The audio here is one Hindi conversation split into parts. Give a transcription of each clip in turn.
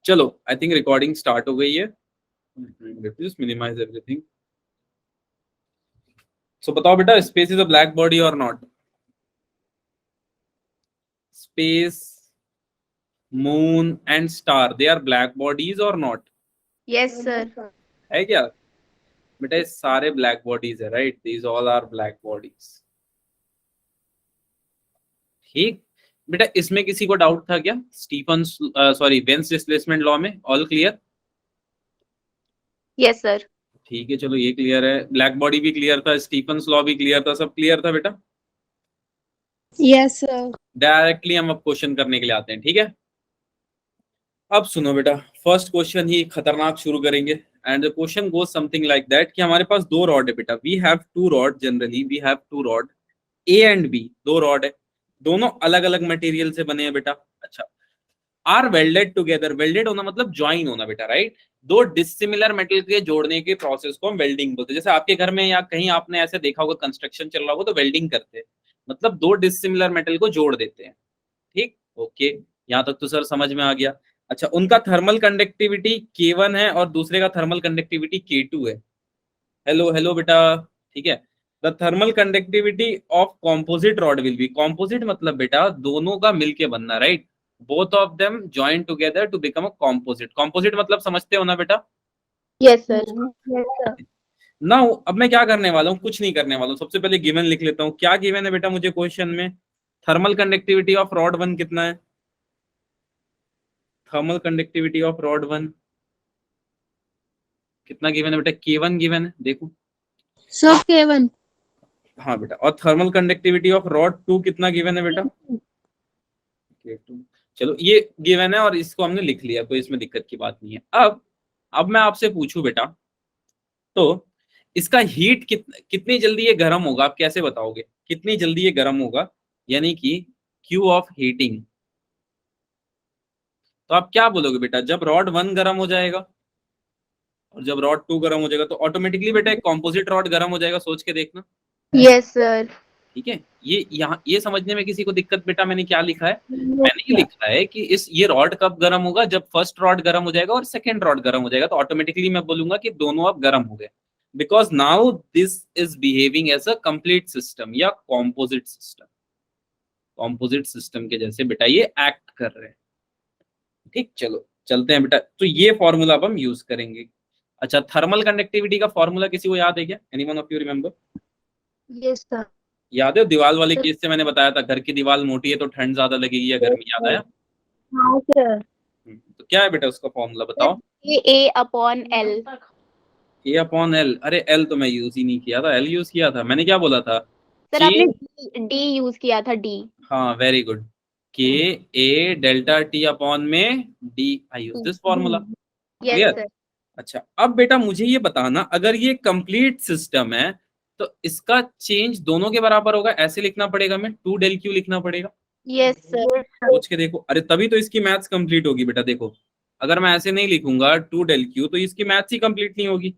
चलो आई थिंक रिकॉर्डिंग स्टार्ट हो गई है। Just minimise everything. सो बताओ बेटा, space is a black body or not? Space, moon and star, they are black bodies or not? Yes sir. है क्या बेटा? ये सारे ब्लैक बॉडीज है, right? These all are black bodies. ठीक बेटा, इसमें किसी को डाउट था क्या? Stefan sorry Wien's displacement law में ऑल क्लियर? Yes sir. ठीक है, चलो ये क्लियर है। ब्लैक बॉडी भी क्लियर था, स्टीफन्स लॉ भी क्लियर था, सब क्लियर था बेटा? Yes sir. डायरेक्टली हम अब क्वेश्चन करने के लिए आते हैं, ठीक है? अब सुनो बेटा, फर्स्ट क्वेश्चन ही खतरनाक शुरू करेंगे। And the question goes something like that कि हमारे पास दो रॉड है बेटा। We have two rod, generally we have two rod, A and B, दो रॉड है, दोनों अलग अलग मटेरियल से बने हैं बेटा। अच्छा, आर वेल्डेड टुगेदर, वेल्डेड होना मतलब ज्वाइन होना बेटा, राइट? दो डिसिमिलर मेटल के जोड़ने के प्रोसेस को हम वेल्डिंग बोलते हैं। जैसे आपके घर में या कहीं आपने ऐसे देखा होगा, कंस्ट्रक्शन चल रहा होगा तो वेल्डिंग करते हैं, मतलब दो डिसिमिलर मेटल को जोड़ देते हैं। ठीक, ओके, यहां तक तो सर समझ में आ गया। अच्छा, उनका थर्मल कंडक्टिविटी K1 है और दूसरे का थर्मल कंडक्टिविटी K2 है। हेलो हेलो बेटा, ठीक है? The thermal conductivity of composite rod will be, composite मतलब बेटा दोनों का मिलके बनना, right? Both of them join together to become a composite. Composite मतलब समझते हो ना बेटा? Yes sir. ना, अब मैं क्या करने वाला हूँ? कुछ नहीं करने वाला हूँ। सबसे पहले गिवन लिख लेता हूँ। क्या गिवन है बेटा मुझे क्वेश्चन में? थर्मल कंडक्टिविटी ऑफ रॉड 1 कितना है? थर्मल कंडक्टिविटी ऑफ रॉड 1 कितना गिवन है बेटा? K1 गिवन है, देखो। Sir K1। हाँ बेटा, और थर्मल कंडक्टिविटी ऑफ रॉड 2 कितना गिवन है बेटा? K2। चलो ये गिवन है और इसको हमने लिख लिया, कोई इसमें दिक्कत की बात नहीं है। अब मैं आपसे पूछूं बेटा, तो इसका हीट कितनी जल्दी ये गर्म होगा? आप कैसे बताओगे कितनी जल्दी ये गर्म होगा? यानी कि Q ऑफ हीटिंग। तो आप क्या बोलोगे बेटा, जब रॉड 1 गर्म हो जाएगा और जब रॉड 2 गर्म हो जाएगा तो ऑटोमेटिकली बेटा एक कॉम्पोजिट रॉड गर्म हो जाएगा? सोच के देखना। Yes sir. ठीक है, ये यहाँ ये समझने में किसी को दिक्कत बेटा मैंने क्या लिखा है? मैंने ये लिखा है कि ये रॉड कब गर्म होगा? जब फर्स्ट रॉड गर्म हो जाएगा और सेकंड रॉड गर्म हो जाएगा, तो ऑटोमेटिकली मैं बोलूंगा कि दोनों अब गर्म हो गए, because now this is behaving as a complete system या कॉम्पोजिट सिस्टम। कॉम्पोजिट सिस्टम के जैसे बेटा ये एक्ट कर रहे हैं। ठीक, चलो चलते हैं बेटा। तो ये फॉर्मूला अब हम यूज करेंगे। अच्छा, थर्मल कंडक्टिविटी का फॉर्मूला किसी को याद है क्या? Anyone of you remember? Yes sir. याद है दीवार वाले केस से मैंने बताया था, घर की दीवार मोटी है तो ठंड ज्यादा लगेगी या गर्मी? याद आया? हाँ सर। तो क्या है बेटा उसका फॉर्मूला बताओ? ए अपॉन एल। ए अपॉन एल? अरे एल तो मैं यूज ही नहीं किया था, एल यूज किया था मैंने। क्या बोला था? सर के, आपने डी यूज किया था, डी। हाँ वेरी गुड, के ए डेल्टा टी अपॉन में D, I use this formula. Yes clear? Sir. अच्छा, अब बेटा मुझे ये बताना, अगर ये कंप्लीट सिस्टम है तो इसका चेंज दोनों के बराबर होगा, ऐसे लिखना पड़ेगा, मैं 2 डेल क्यू लिखना पड़ेगा। Yes sir. सोच के देखो, अरे तभी तो इसकी मैथ्स कंप्लीट होगी बेटा। देखो, अगर मैं ऐसे नहीं लिखूंगा 2 डेल क्यू तो इसकी मैथ्स ही कंप्लीट नहीं होगी।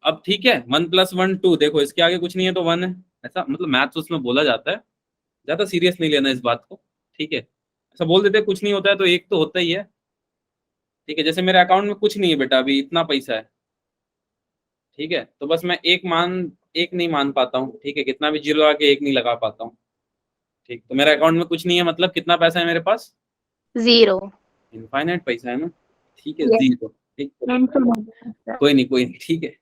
अब ठीक है, 1 + 1 2, देखो इसके आगे कुछ नहीं है तो 1 है। ऐसा मतलब मैथ्स उसमें बोला जाता है, ज्यादा सीरियस नहीं लेना इस बात को, ठीक है? ऐसा बोल देते कुछ नहीं होता है तो एक तो होता ही है। ठीक है, जैसे मेरे अकाउंट में कुछ नहीं है बेटा, अभी इतना पैसा है, ठीक है? तो बस मैं एक नहीं मान पाता हूँ, ठीक है? कितना भी जीरो आके एक नहीं लगा पाता हूँ। ठीक, तो मेरे अकाउंट में कुछ नहीं है मतलब कितना पैसा है मेरे पास? जीरो। इनफाइनाइट पैसा है ना, ठीक है, यस। जीरो। ठीक, कोई नहीं कोई नहीं, ठीक है।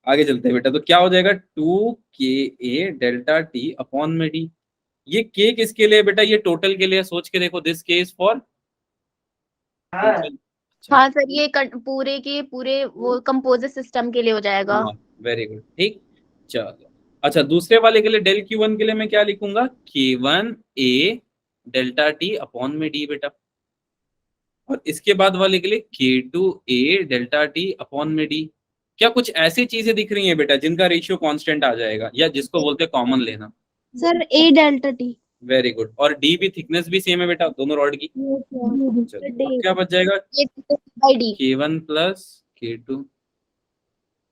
आगे चलते हैं बेटा, तो क्या हो जाएगा? 2 KA डेल्टा टी अपॉन में डी। ये के किसके लिए बेटा? ये टोटल के लिए। सोच के देखो, दिस के इज फॉर टोटल। हाँ सर, ये पूरे के पूरे वो कंपोजिट सिस्टम के लिए हो जाएगा। हाँ, वेरी गुड, ठीक, चलो। अच्छा, दूसरे वाले के लिए डेल Q1 के लिए मैं क्या लिखूंगा? K1A डेल्टा टी अपॉन में डी बेटा। और इसके बाद वाले के लिए K2A डेल्टा टी अपॉन में डी। क्या कुछ ऐसी चीजें दिख रही हैं बेटा जिनका रेशियो कांस्टेंट आ जाएगा, या जिसको बोलते हैं कॉमन लेना? Sir A delta T. Very good, और डी भी, थिकनेस भी सेम है बेटा दोनों रॉड की। चलो, अब क्या बच जाएगा? ये by D. K1 + K2,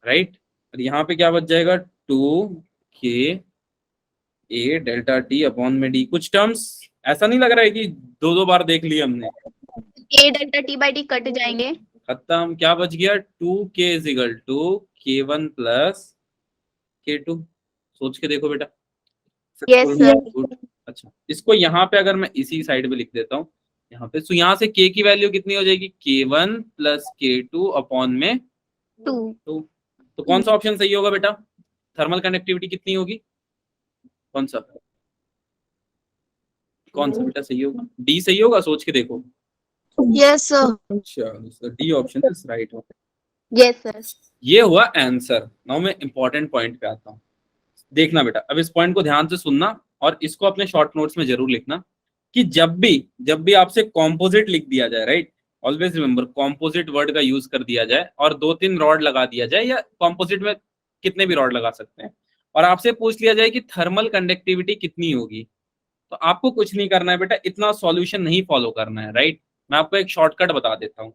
right? और यहाँ पे क्या बच जाएगा? 2 KA डेल्टा टी अपॉन में डी। कुछ टर्म्स ऐसा नहीं लग रहा है कि दो बार देख लिया हमने? A delta T by T cut जाएंगे। खत्म। क्या बच गया? 2k is equal to k1 plus k2। सोच के देखो बेटा। Yes Successful? सर। Good. अच्छा, इसको यहाँ पे अगर मैं इसी साइड पे लिख देता हूँ यहाँ पे, तो यहाँ से k की वैल्यू कितनी हो जाएगी? k1 प्लस k2 अपॉन में 2। 2। तो कौन सा ऑप्शन सही होगा बेटा? थर्मल कंडक्टिविटी कितनी होगी? कौन सा बेटा सही होगा? डी सही होगा, सोच के देखो। Yes, sir. अच्छा, D option is right. Yes sir. ये हुआ आंसर। नाउ मैं इंपॉर्टेंट पॉइंट पे आता हूँ। देखना बेटा, अब इस पॉइंट को ध्यान से सुनना और इसको अपने शॉर्ट नोट्स में जरूर लिखना कि जब भी आपसे कॉम्पोजिट लिख दिया जाए, right, always remember composite word का यूज कर दिया जाए और 2-3 रॉड लगा दिया जाए, या कॉम्पोजिट में कितने भी रॉड लगा सकते हैं, और आपसे पूछ लिया जाए कि थर्मल कंडक्टिविटी कितनी होगी, तो आपको कुछ नहीं करना है बेटा, इतना सॉल्यूशन नहीं फॉलो करना है, राइट। मैं आपको एक शॉर्टकट बता देता हूँ।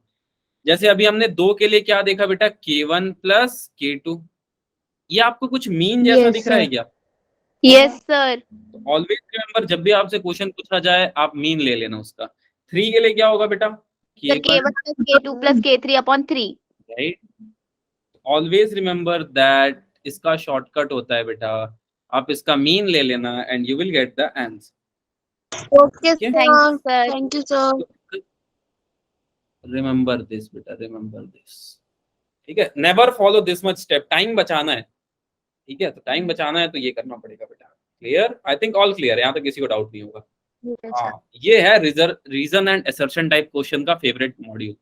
जैसे अभी हमने 2 के लिए क्या देखा बेटा? k1 plus k2। ये आपको कुछ मीन जैसा Yes, दिख रहा है sir. क्या? Yes sir. ऑलवेज रिमेंबर, जब भी आपसे क्वेश्चन पूछा जाए आप मीन ले लेना उसका। 3 के लिए क्या होगा बेटा? Sir k1, k1 plus k2 plus k3 upon 3। Right. Always remember that इसका शॉर्टकट होता है बेटा, आप इसका मीन ले लेना and you will get the answer. Okay, Okay? Thank you sir. Thank you, sir. Remember this बेटा, रिमेंबर दिस। ठीक है, never follow this much step. Time बचाना है, ठीक है, तो टाइम बचाना है तो ये करना पड़ेगा बेटा। Clear? I think all clear, यहाँ तक किसी को डाउट नहीं होगा। हाँ, ये है reason and assertion type question का फेवरेट मॉड्यूल।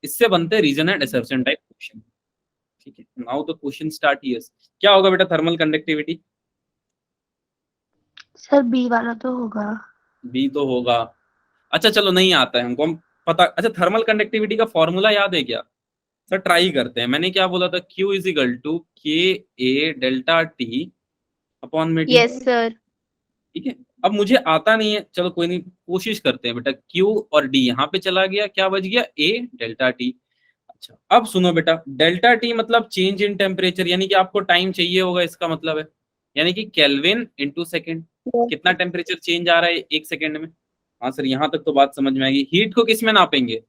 इससे बनते हैं reason and assertion type question. ठीक है, now the question start here. क्या होगा बेटा थर्मल कंडक्टिविटी? सर बी वाला तो होगा। बी तो होगा। अच्छा चलो, नहीं आता है हमको, हम पता। अच्छा, थर्मल कंडक्टिविटी का फॉर्मूला याद है क्या? सर ट्राई करते हैं। मैंने क्या बोला था? Q इज इक्वल टू के ए डेल्टा टी अपॉन में टी। Yes sir. ठीक है, अब मुझे आता नहीं है, चलो कोई नहीं, कोशिश करते हैं बेटा। Q और D यहाँ पे चला गया, क्या बच गया? A delta T. अच्छा, अब सुनो बेटा, डेल्टा टी मतलब चेंज इन टेम्परेचर, यानी कि आपको टाइम चाहिए होगा, इसका मतलब है, यानी कि केल्विन इंटू सेकेंड। कितना टेम्परेचर चेंज आ रहा है 1 सेकेंड में? हाँ सर, यहाँ तक तो बात समझ में आएगी। हीट को किस में नापेंगे?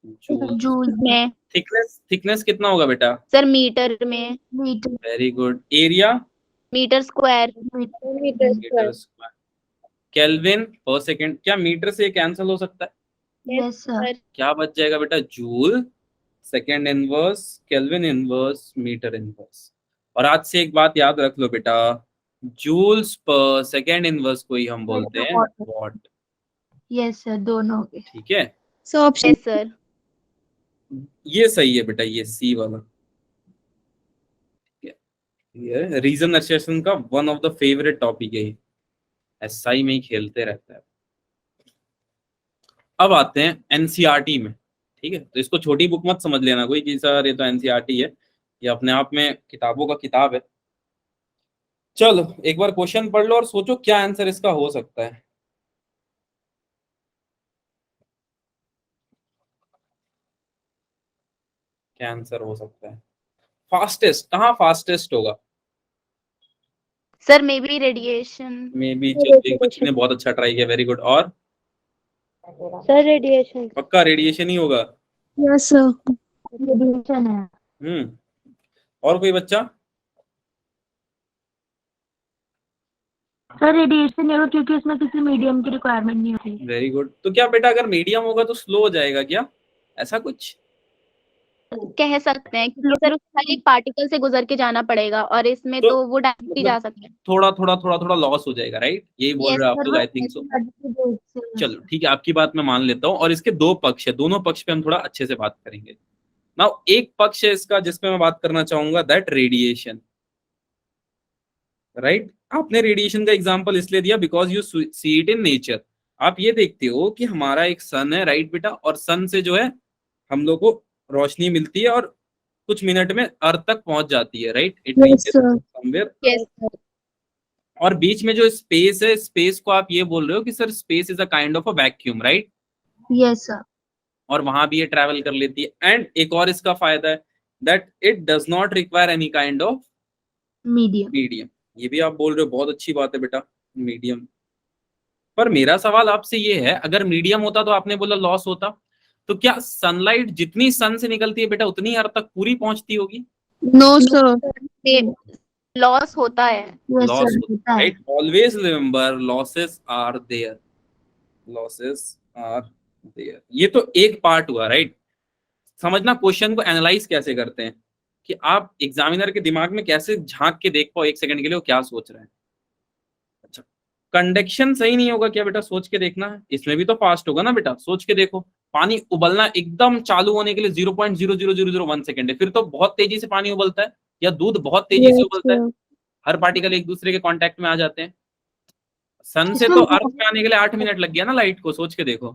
जूल में। थिकनेस कितना होगा बेटा? सर मीटर में। Metre. Very good. Area? Metre square. Metre metre square. Kelvin per second, क्या मीटर से कैंसिल हो सकता है? Yes sir. क्या बच जाएगा बेटा? Joule second inverse kelvin inverse metre inverse. और आज से एक बात याद रख लो बेटा, जूल्स पर सेकेंड इनवर्स को ही हम बोलते हैं वॉट। यस सर, दोनों हो गए। ठीक है, सो ऑप्शन यस सर। ये सही है बेटा, ये सी वाला। ये रीजन असर्शन का one of the favourite topic है, एसआई में ही खेलते रहता है। अब आते हैं एनसीईआरटी में। ठीक है, तो इसको छोटी बुक मत समझ लेना कोई कि सर ये तो एनसीईआरटी है, ये अपने आप में किताबों का किताब है। चलो एक बार क्वेश्चन पढ़ लो और सोचो क्या आंसर इसका हो सकता है। क्या आंसर हो सकता है? फास्टेस्ट कहाँ फास्टेस्ट होगा? Sir may be radiation. May be. चलो, एक बच्ची ने बहुत अच्छा ट्राई किया, वेरी गुड। और सर रेडिएशन। पक्का रेडिएशन ही होगा? यस सर, रेडिएशन है। और कोई बच्चा? सर रेडिएशन है क्योंकि उसमें किसी मीडियम की रिक्वायरमेंट नहीं होती। Very good. तो क्या बेटा अगर मीडियम होगा तो स्लो हो जाएगा क्या? ऐसा कुछ कह सकते हैं क्योंकि सर उसके हर एक पार्टिकल से गुजर के जाना पड़ेगा और इसमें तो तो वो डायरेक्टली जा मतलब सकते हैं। थोड़ा लॉस हो जाएगा, राइट? यही बोल यस रहे हो आप सर। लोग, आई थिंक सो। चलो ठीक है, आपकी बात मैं मान लेता हूँ, और इसके दो पक्ष है, दोनों पक्ष पे हम थोड़ा अच्छे से बात करेंगे। नाउ एक पक्ष है इसका जिसपे मैं बात करना चाहूंगा, दैट रेडिएशन, राइट। आपने रेडिएशन का एग्जांपल इसलिए दिया because you see it in nature. आप ये देखते हो कि हमारा एक सन है, राइट बेटा, और सन से जो है हम लोग को रोशनी मिलती है और कुछ मिनट में अर्थ तक पहुंच जाती है, right? It yes reaches sir. Somewhere. Yes sir. और बीच में जो स्पेस है, स्पेस को आप ये बोल रहे हो कि sir space is a kind of a vacuum, right? Yes sir. और वहां भी ये ट्रैवल कर लेती है। एंड एक और इसका फायदा है that it does not require any kind of medium. Medium. ये भी आप बोल रहे हो, बहुत अच्छी बात है बेटा, मीडियम। पर मेरा सवाल आपसे ये है, अगर मीडियम होता तो आपने बोला लॉस होता, तो क्या सनलाइट जितनी सन से निकलती है बेटा उतनी अर्थ तक पूरी पहुंचती होगी? No sir. लॉस होता है। यस लॉस सर होता होता है, है। Right? Always remember losses are there, losses are there. ये तो एक पार्ट हुआ, राइट? समझना क्वेश्चन को एनालाइज कैसे करते हैं, कि आप एग्जामिनर के दिमाग में कैसे झांक के देख पाओ एक सेकंड के लिए वो क्या सोच रहे हैं। अच्छा, कंडक्शन सही नहीं होगा क्या बेटा? सोच के देखना है, इसमें भी तो फास्ट होगा ना बेटा, सोच के देखो। पानी उबलना एकदम चालू होने के लिए 0.00001 सेकंड है, फिर तो बहुत तेजी से पानी उबलता है, या दूध बहुत तेजी से उबलता है, हर पार्टिकल एक दूसरे के कांटेक्ट में आ जाते हैं। सन से तो अर्थ में आने के लिए 8 मिनट लग गया ना लाइट को, सोच के देखो।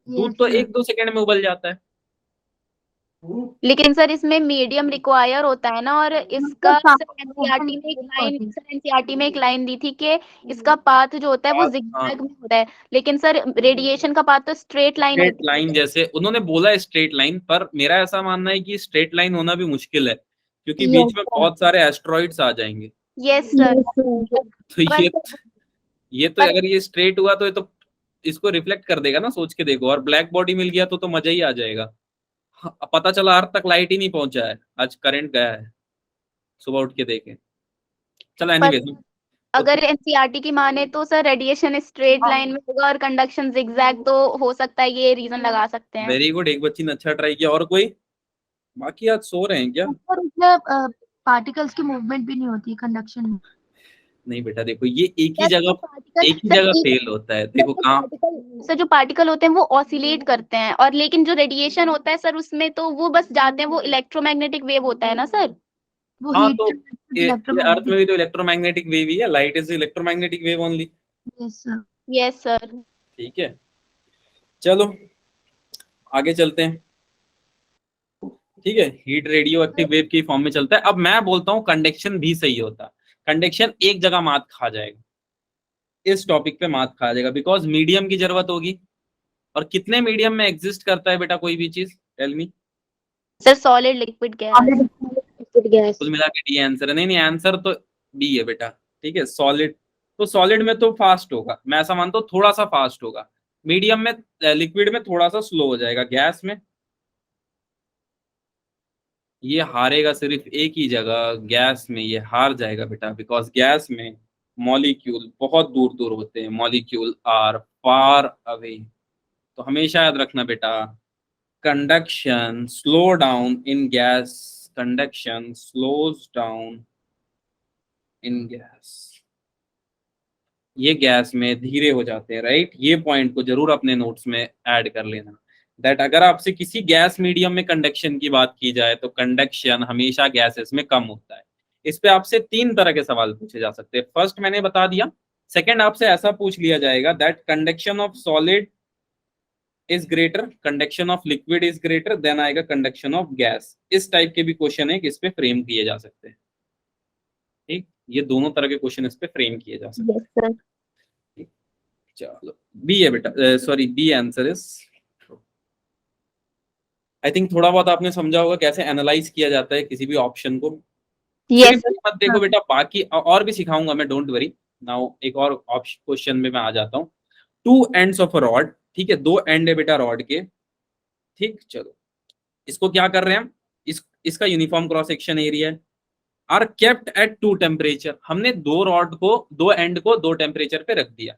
दूध तो 1-2 सेकंड में उबल जाता है। लेकिन सर इसमें मीडियम रिक्वायर होता है ना, और इसका एनसीईआरटी में एक लाइन दी थी कि इसका पाथ जो होता है वो हाँ, जिगजैग में होता है, लेकिन सर रेडिएशन का पाथ तो स्ट्रेट लाइन स्ट्रेट होती लाइन जैसे उन्होंने बोला है, स्ट्रेट लाइन, पर मेरा ऐसा मानना है कि स्ट्रेट लाइन होना भी मुश्किल है, क्योंकि बीच में बहुत सारे एस्ट्रॉइड्स आ जाएंगे। है। Yes sir. तो ये तो अगर ये स्ट्रेट हुआ तो ये तो इसको रिफ्लेक्ट कर देगा ना, सोच के देखो। और ब्लैक बॉडी मिल गया तो मजा ही आ जाएगा। हाँ, पता चला अर्थ तक लाइट ही नहीं पहुंचा है, आज करंट गया है, सुबह उठ के देखे। चलो एनीवेज, अगर एनसीईआरटी की माने तो सर रेडिएशन स्ट्रेट लाइन में होगा और कंडक्शन जिगजैग, तो हो सकता है ये रीजन लगा सकते हैं। वेरी गुड, एक बच्ची ने अच्छा ट्राई किया। और कोई? बाकी आज सो रहे हैं क्या? और उसमें पार्टिकल्स की मूवमेंट भी नहीं होती कंडक्शन में। नहीं बेटा देखो, ये एक ही जगह फेल होता है। देखो कहाँ, सर जो पार्टिकल होते हैं वो ऑसिलेट करते हैं, और लेकिन जो रेडिएशन होता है सर उसमें तो वो बस जाते हैं, वो इलेक्ट्रोमैग्नेटिक वेव होता है ना सर। वो हाँ हीट तो ये अर्थ में भी तो इलेक्ट्रोमैग्नेटिक वेव ही है, light is electromagnetic wave only. Yes sir. Yes sir. ठीक है, चलो आगे चलते हैं। ठीक है, हीट रेडियो एक्टिव वेव की फॉर्म में चलता है। अब मैं बोलता हूँ कंडक्शन भी सही होता, कंडक्शन एक जगह मात खा जाएगा, इस टॉपिक पे मात खा जाएगा, बिकॉज मीडियम की जरूरत होगी। और कितने मीडियम में एग्जिस्ट करता है बेटा कोई भी चीज? Tell me. Sir solid, liquid, gas. कुल मिला के डी आंसर है। नहीं नहीं, आंसर तो बी है बेटा। ठीक है, सॉलिड। तो सॉलिड में तो फास्ट होगा, मैं ऐसा मानता हूँ, थोड़ा सा फास्ट होगा। मीडियम में, लिक्विड में थोड़ा सा स्लो हो जाएगा। गैस में ये हारेगा सिर्फ एक ही जगह, गैस में ये हार जाएगा बेटा, बिकॉज गैस में मॉलिक्यूल बहुत दूर दूर होते हैं, मॉलिक्यूल आर फार अवे। तो हमेशा याद रखना बेटा, conduction slow down in gas, conduction slows down in gas. ये गैस में धीरे हो जाते हैं, राइट? ये पॉइंट को जरूर अपने नोट्स में ऐड कर लेना, दैट अगर आपसे किसी गैस मीडियम में कंडक्शन की बात की जाए तो कंडक्शन हमेशा गैसेस में कम होता है। इस पे आपसे 3 तरह के सवाल पूछे जा सकते हैं। फर्स्ट मैंने बता दिया। सेकंड आपसे ऐसा पूछ लिया जाएगा that conduction of solid is greater, conduction of liquid is greater, then आएगा कंडक्शन ऑफ गैस। इस टाइप के भी क्वेश्चन है कि इस पे फ्रेम किए जा सकते हैं। ठीक, ये दोनों तरह के क्वेश्चन इस पे फ्रेम किए जा सकते हैं। Yes sir. चलो बी है बेटा, sorry B answer is. I think थोड़ा बहुत आपने समझा होगा कैसे एनालाइज किया जाता है किसी भी ऑप्शन को। यस सिर्फ मत देखो बेटा, बाकी और भी सिखाऊंगा मैं, डोंट वरी। नाउ एक और क्वेश्चन में मैं आ जाता हूँ। 2 एंड्स ऑफ अ रॉड, ठीक है, 2 एंड है बेटा रॉड के। ठीक, चलो इसको क्या कर रहे हैं हम, इसका यूनिफॉर्म क्रॉस सेक्शन एरिया है, आर केप्ट एट 2 टेम्परेचर। हमने 2 रॉड को, 2 एंड को 2 टेम्परेचर पे रख दिया।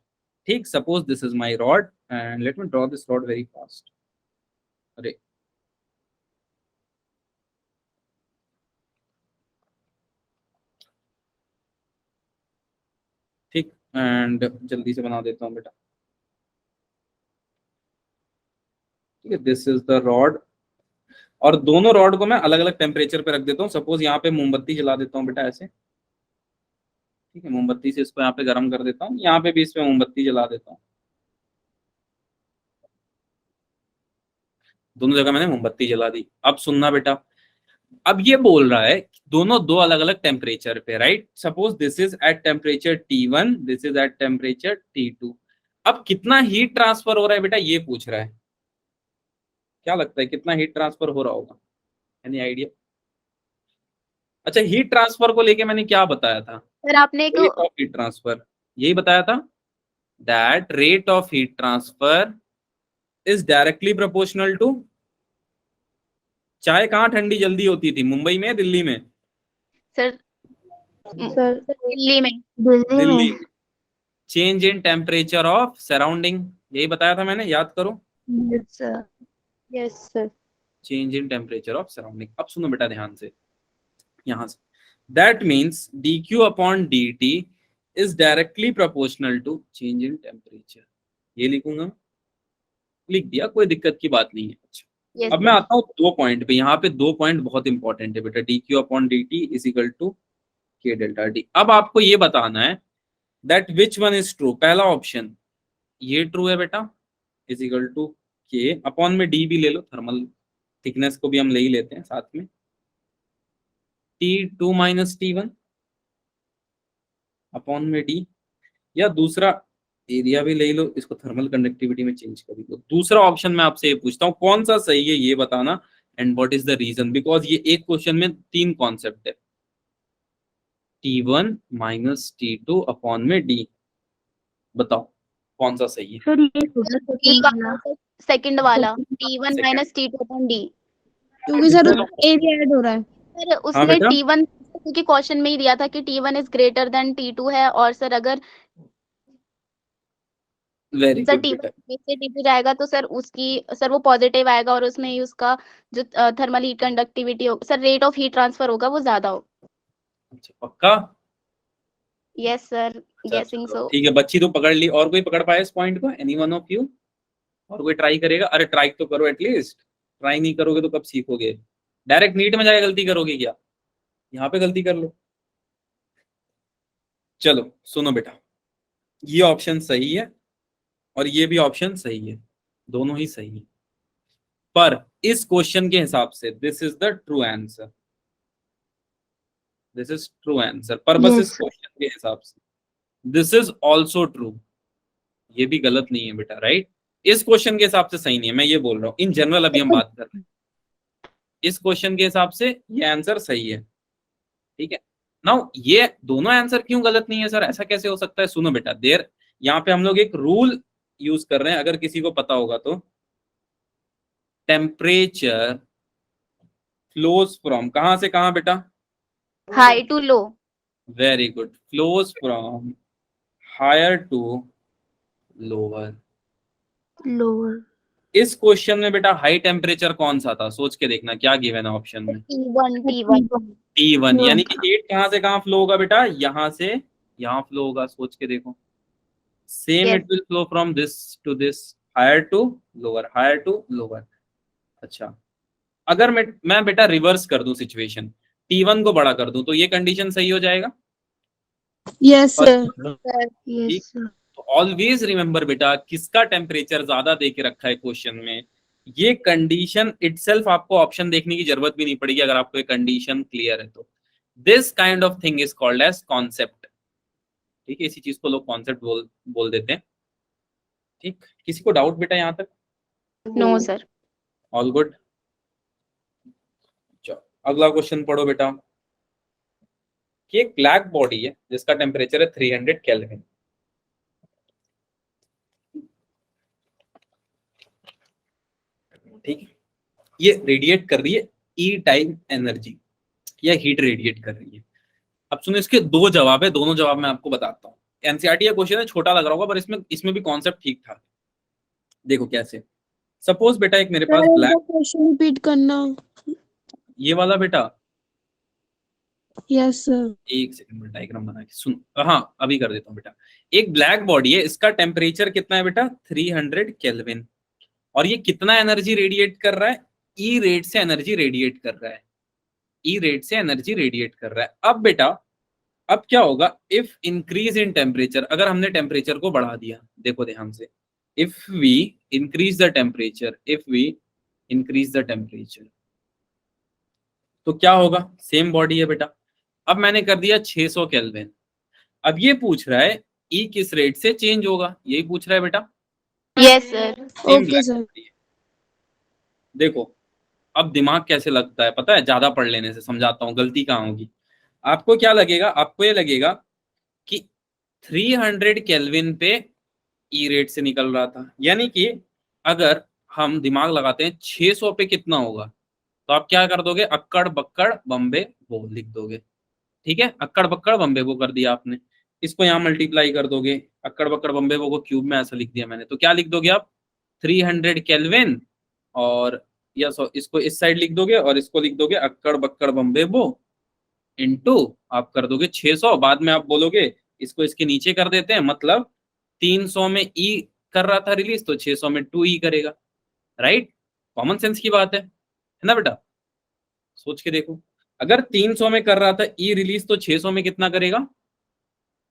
ठीक, suppose this is my rod and let me draw this rod very fast. अरे ठीक, एंड जल्दी से बना देता हूँ बेटा। ठीक है, दिस इज द रॉड, और दोनों रॉड को मैं अलग अलग टेम्परेचर पे रख देता हूँ। सपोज यहाँ पे मोमबत्ती जला देता हूँ बेटा ऐसे। ठीक है, मोमबत्ती से इसको यहाँ पे गर्म कर देता हूँ, यहाँ पे भी इसमें मोमबत्ती जला देता हूँ। दोनों जगह मैंने मोमबत्ती जला दी। अब सुनना बेटा, अब ये बोल रहा है दोनों दो अलग अलग टेम्परेचर पे, right? Suppose this is at temperature T1, this is at temperature T2। अब कितना हीट ट्रांसफर हो रहा है बेटा, ये पूछ रहा है। क्या लगता है कितना हीट ट्रांसफर हो रहा होगा? Any idea? अच्छा, हीट ट्रांसफर को लेके मैंने क्या बताया था? सर आपने एक हीट ट्रांसफर यही बताया था। That rate of heat transfer is directly proportional to, चाय कहाँ ठंडी जल्दी होती थी, मुंबई में या दिल्ली में? सर सर दिल्ली में। Delhi. Change in temperature of surrounding, यही बताया था मैंने, याद करो। Yes sir. Change in temperature of surrounding. अब सुनो बेटा ध्यान से, यहां से, that means dq upon dt is directly proportional to change in temperature. ये लिखूंगा, लिख दिया, कोई दिक्कत की बात नहीं है। अच्छा, Yes, अब मैं sir. आता हूँ 2 पॉइंट पे। यहाँ पे 2 पॉइंट बहुत इंपॉर्टेंट है बेटा, dq upon dt is equal to k delta D. अब आपको ये बताना है that which one is true. पहला ऑप्शन ये ट्रू है बेटा, is equal to k upon में d भी ले लो, थर्मल थिकनेस को भी हम ले ही लेते हैं साथ में, T2 माइनस T1 अपॉन में d, या दूसरा एरिया भी ले लो, इसको थर्मल कंडक्टिविटी में चेंज कर दो। दूसरा ऑप्शन मैं आपसे ये पूछता हूँ कौन सा सही है, ये बताना, and what is the reason, because ये एक क्वेश्चन में 3 कॉन्सेप्ट है, T1 माइनस T2 अपॉन में d, बताओ कौन सा सही है? सर ये सेकंड वाला T1 Second. Minus T2 upon D। क्योंकि सर एरिया ऐड हो रहा है। सर हाँ उसमें बेटा। T1 क्योंकि क्वेश्चन में ही दिया था कि T1 is greater then T2 है, और सर अगर वेरी सर गुड बेटा। T1 से T2 जाएगा तो सर उसकी सर वो पॉजिटिव आएगा, और उसमें ही उसका जो थर्मल हीट कंडक्टिविटी हो, sir rate of heat transfer होगा वो ज्यादा हो। अच्छा पक्का? यस सर, अच्छा, गेसिंग चलो, सो। ठीक है, बच्ची तो पकड़ ली, और कोई पकड़ पाया इस पॉइंट को? Any one of you? और कोई ट्राई करेगा? अरे ट्राई तो करो एटलीस्ट, ट्राई नहीं करोगे तो कब सीखोगे? डायरेक्ट नीट में जाके गलती करोगे क्या? यहाँ पे गलती कर लो। चलो सुनो बेटा, ये ऑप्शन सही है और ये भी ऑप्शन सही है, दोनों ही सही है, पर इस क्वेश्चन के हिसाब से this is the true answer, this is true answer, पर बस इस क्वेश्चन के हिसाब से दिस इज ऑल्सो ट्रू, ये भी गलत नहीं है बेटा, राइट? इस क्वेश्चन के हिसाब से सही नहीं है, मैं ये बोल रहा हूँ इन जनरल, अभी हम बात कर रहे हैं, इस क्वेश्चन के हिसाब से ये आंसर सही है, ठीक है। नाउ ये दोनों आंसर क्यों गलत नहीं है सर, ऐसा कैसे हो सकता है? सुनो बेटा, देर यहाँ पे हम लोग एक रूल यूज कर रहे हैं, अगर किसी को पता होगा तो, टेम्परेचर फ्लोज फ्रॉम, कहां से कहां बेटा? High to low. Very good, flows from higher to lower. Lower. इस क्वेश्चन में बेटा हाई टेम्परेचर कौन सा था, सोच के देखना, क्या गिवन है ऑप्शन में? T1 T1, यानी कि हीट कहां से कहां फ्लो होगा बेटा? यहां से यहां फ्लो होगा, सोच के देखो। Same Yes. It will flow from this to this, higher to lower, higher to lower. अच्छा, अगर मैं बेटा रिवर्स कर दूं सिचुएशन, T1 को बड़ा कर दूं, तो ये कंडीशन सही हो जाएगा? Yes sir. ठीक, तो ऑलवेज रिमेंबर बेटा, किसका टेम्परेचर ज्यादा दे के रखा है क्वेश्चन में, ये कंडीशन इटसेल्फ आपको ऑप्शन देखने की जरूरत भी नहीं पड़ेगी अगर आपको ये कंडीशन क्लियर है तो। This kind of thing is called as concept, ठीक है, इसी चीज को लोग कॉन्सेप्ट बोल देते हैं, ठीक। किसी को डाउट बेटा यहाँ तक? No sir. All good. चलो अगला क्वेश्चन पढ़ो बेटा, कि एक ब्लैक बॉडी है जिसका टेम्परेचर है 300 केल्विन, ठीक है, ये रेडिएट कर रही है ई टाइम एनर्जी, या हीट रेडिएट कर रही है। अब सुनो, इसके 2 जवाब है, दोनों जवाब मैं आपको बताता हूँ। एनसीईआरटी का क्वेश्चन है, छोटा लग रहा होगा, पर इसमें भी कॉन्सेप्ट ठीक ठाक। देखो कैसे, सपोज बेटा एक मेरे पास ब्लैक, क्वेश्चन रिपीट करना। ये वाला बेटा, यस सर। एक सेकंड में डायग्राम बना के सुन, हाँ अभी कर देता हूँ बेटा। एक ब्लैक बॉडी है, इसका टेम्परेचर कितना है बेटा? 300 केल्विन, और ये कितना एनर्जी रेडिएट कर रहा है? ई रेट से एनर्जी रेडिएट कर रहा है, ई रेट से एनर्जी रेडिएट कर रहा है। अब बेटा, अब क्या होगा इफ इंक्रीज इन टेम्परेचर, अगर हमने टेम्परेचर को बढ़ा दिया, देखो ध्यान से, if we increase the temperature, if we increase the temperature, तो क्या होगा? सेम बॉडी है बेटा, अब मैंने कर दिया 600 केल्विन, अब ये पूछ रहा है ई किस रेट से चेंज होगा, यही पूछ रहा है बेटा। Yes sir. Same okay black sir. body है। देखो अब दिमाग कैसे लगता है पता है, ज्यादा पढ़ लेने से, समझाता हूँ गलती कहाँ होगी। आपको क्या लगेगा, आपको ये लगेगा कि 300 केल्विन पे ई रेट से निकल रहा था। यानी कि अगर हम दिमाग लगाते हैं 600 पे कितना होगा, तो आप क्या कर दोगे, अक्कड़ बक्कड़ बम्बे वो लिख दोगे। ठीक है, अक्कड़ बक्कड़ बम्बे वो कर दिया आपने, इसको यहाँ मल्टीप्लाई कर दोगे, अक्कड़ बक्कड़ बम्बे वो को क्यूब में ऐसा लिख दिया मैंने, तो क्या लिख दोगे आप 300 केल्विन, और या इसको इस साइड लिख दोगे और इसको लिख दोगे अक्कड़ बक्कड़ बम्बे वो इनटू आप कर दोगे 600, बाद में आप बोलोगे इसको इसके नीचे कर देते हैं, मतलब 300 में ई कर रहा था रिलीज, तो 600 में 2 ई करेगा। राइट, कॉमन सेंस की बात है ना बेटा, सोच के देखो, अगर 300 में कर रहा था ई रिलीज, तो 600 में कितना करेगा,